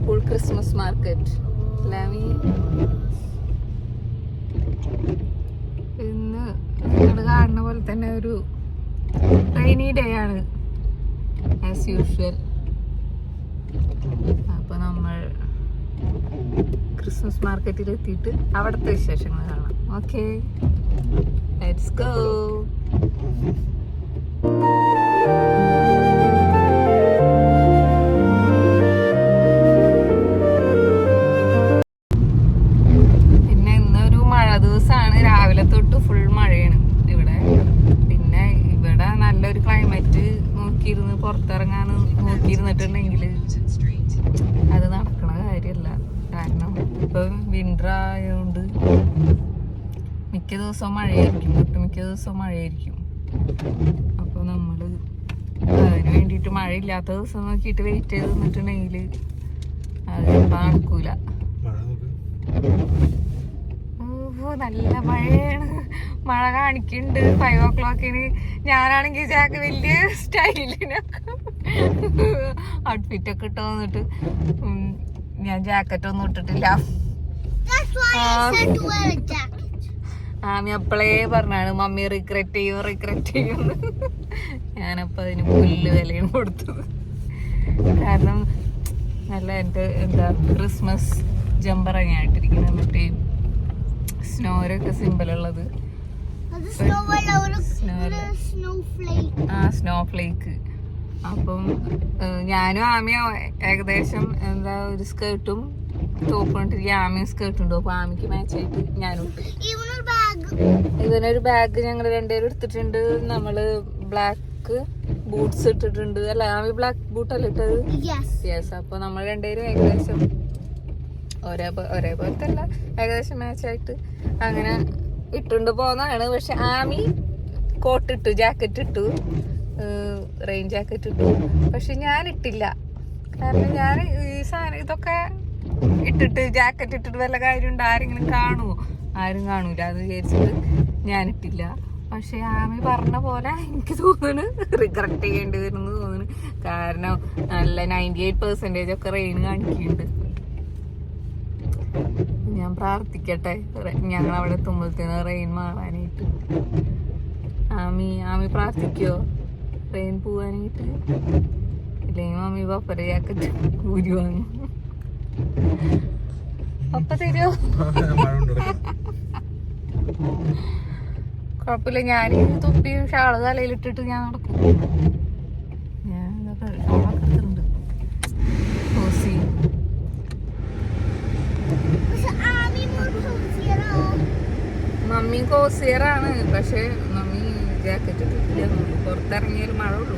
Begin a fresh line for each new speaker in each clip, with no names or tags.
Liverpool Christmas market. ഇന്ന് നിങ്ങൾ കാണുന്ന പോലെ തന്നെ ഒരു റെയിനി ഡേ ആണ് ആസ് യൂഷ്വൽ. അപ്പൊ നമ്മൾ ക്രിസ്മസ് മാർക്കറ്റിൽ എത്തിയിട്ട് അവിടുത്തെ വിശേഷങ്ങൾ കാണാം. Okay, let's go. പിന്നെ ഇന്നൊരു മഴ ദിവസമാണ്. രാവിലെ തൊട്ട് ഫുൾ മഴയാണ് ഇവിടെ. പിന്നെ ഇവിടെ നല്ലൊരു ക്ലൈമറ്റ് നോക്കിയിരുന്ന് പുറത്തിറങ്ങാൻ നോക്കിയിരുന്നിട്ടുണ്ടെങ്കിൽ അത് നടക്കണ കാര്യമല്ല. കാരണം ഇപ്പൊ വിന്റർ ആയതുകൊണ്ട് മിക്ക ദിവസവും മഴയായിരിക്കും, ഒട്ടുമിക്ക ദിവസവും മഴയായിരിക്കും. അപ്പൊ നമ്മള് അതിന് വേണ്ടിയിട്ട് മഴയില്ലാത്ത ദിവസം നോക്കിയിട്ട് വെയിറ്റ് ചെയ്ത് നിന്നിട്ടുണ്ടെങ്കിൽ അത് നടക്കൂല. നല്ല മഴയാണ്, മഴ കാണിക്കുന്നുണ്ട്. 5 o'clock ഞാനാണെങ്കിൽ ജാക്ക് വലിയ സ്റ്റൈലിനൊക്കെ ഔട്ട്ഫിറ്റ് ഒക്കെ ഇട്ട് വന്നിട്ട് ഞാൻ ജാക്കറ്റ് ഒന്നും ഇട്ടിട്ടില്ല. ആമി അപ്പളേ പറഞ്ഞാണ് മമ്മി റിഗ്രറ്റ് ചെയ്യും. ഞാനപ്പോ അതിന് പുല്ല് വിലയും കൊടുത്തു. കാരണം നല്ല എൻ്റെ ക്രിസ്മസ് ജമ്പറങ്ങായിട്ടിരിക്കുന്നത്, മറ്റേ സ്നോരൊക്കെ സിമ്പിളുള്ളത്. Snow flake. അപ്പം ഞാനും ആമിയോ ഏകദേശം ഒരു സ്കേർട്ടും തോപ്പിട്ടിരിക്കും. ആമിയും സ്കേർട്ടും ഉണ്ട്. അപ്പൊ ആമിക്ക് മാച്ച് ആയിട്ട് ഞാനും ഇതിനൊരു ബാഗ് ഞങ്ങൾ രണ്ടുപേരും എടുത്തിട്ടുണ്ട്. നമ്മള് ബ്ലാക്ക് ബൂട്ട്സ് ഇട്ടിട്ടുണ്ട്. അല്ല, ആമി ബ്ലാക്ക് ബൂട്ടല്ല ഇട്ടത്. യെസ്. അപ്പൊ നമ്മൾ രണ്ടുപേരും ഏകദേശം ഒരേപോലത്തെ അല്ല, ഏകദേശം മാച്ചായിട്ട് അങ്ങനെ ഇട്ടുണ്ട് പോന്നതാണ്. പക്ഷെ ആമി കോട്ടിട്ടു, ജാക്കറ്റ് ഇട്ടു, റെയിൻ ജാക്കറ്റ് ഇട്ടു. പക്ഷെ ഞാൻ ഇട്ടില്ല. കാരണം ഞാൻ ഈ സാധനം ഇതൊക്കെ ഇട്ടിട്ട് ജാക്കറ്റ് ഇട്ടിട്ട് വല്ല കാര്യമുണ്ട്? ആരെങ്കിലും കാണുമോ? ആരും കാണൂല. അത് വിചാരിച്ചിട്ട് ഞാനിട്ടില്ല. പക്ഷെ ആമി പറഞ്ഞ പോലെ എനിക്ക് തോന്നുന്നു റിഗ്രറ്റ് ചെയ്യേണ്ടി വരുന്നു തോന്നുന്നു. കാരണം നല്ല 98% ഒക്കെ റെയിൻ കാണിക്കുന്നുണ്ട്. ഞാൻ പ്രാർത്ഥിക്കട്ടെ ഞങ്ങൾ അവിടെ എത്തുമ്പോഴത്തേന് റെയിൻ മാറാനായിട്ട്. ആമി പ്രാർത്ഥിക്കോ റെയിൻ പോവാനായിട്ട്? ഇല്ലെങ്കിൽ മമ്മി പപ്പര ജാക്കറ്റ് ഊരി വാങ്ങും. പപ്പ തരുമോ? കുഴപ്പമില്ല, ഞാൻ തൊപ്പിയും ഷാള് തലയിലിട്ടിട്ട് ഞാൻ നടക്കും. ഞാൻ ഷാളൊക്കെടുത്തിട്ടുണ്ട്. കോസി മമ്മി കോസിയറാണ്. പക്ഷെ മമ്മി ജാക്കറ്റ് ഇട്ടിട്ടില്ല. പുറത്തിറങ്ങിയാലും മഴ ഉള്ളൂ.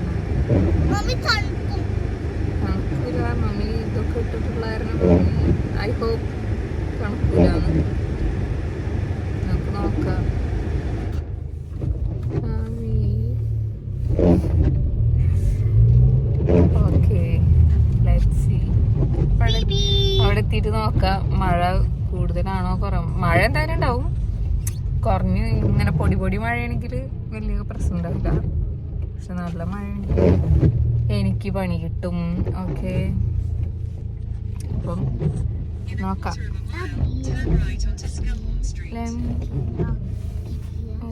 തണുക്കൂല. മമ്മി ഇതൊക്കെ ഇട്ടിട്ടുള്ള കാരണം ഐ ഹോപ്പ് തണുക്കൂലാന്ന്. നമുക്ക് നോക്കാം. Okay, let's see. അവിടെ എത്തിയിട്ട് നോക്കാം മഴ കൂടുതലാണോ കുറവ്. മഴ എന്തായാലും ഉണ്ടാവും. കുറഞ്ഞ് ഇങ്ങനെ പൊടി മഴയാണെങ്കിൽ വലിയ പ്രശ്നം ഉണ്ടാവില്ല. പക്ഷെ നല്ല മഴയാണെങ്കിൽ എനിക്ക് പണി കിട്ടും. ഓക്കെ, അപ്പം നോക്കാം.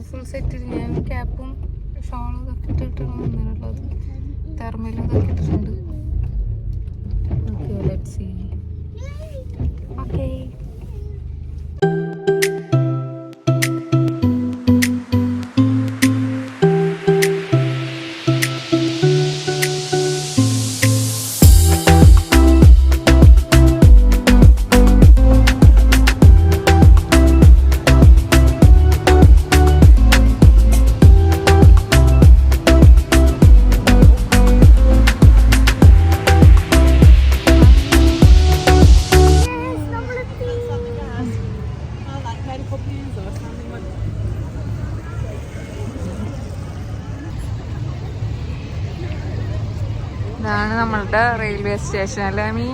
ഫുൾ സെറ്റ് ഞാൻ ക്യാപ്പും ഷോളും ഇതൊക്കെ ഇട്ടിട്ടാണ് വന്നിട്ടുള്ളത്. തെർമലും ഇതൊക്കെ ഇട്ടിട്ടുണ്ട്. Okay, let's see. ഓക്കെ, ഇതാണ് നമ്മളുടെ റെയിൽവേ സ്റ്റേഷൻ അല്ലേ മീ?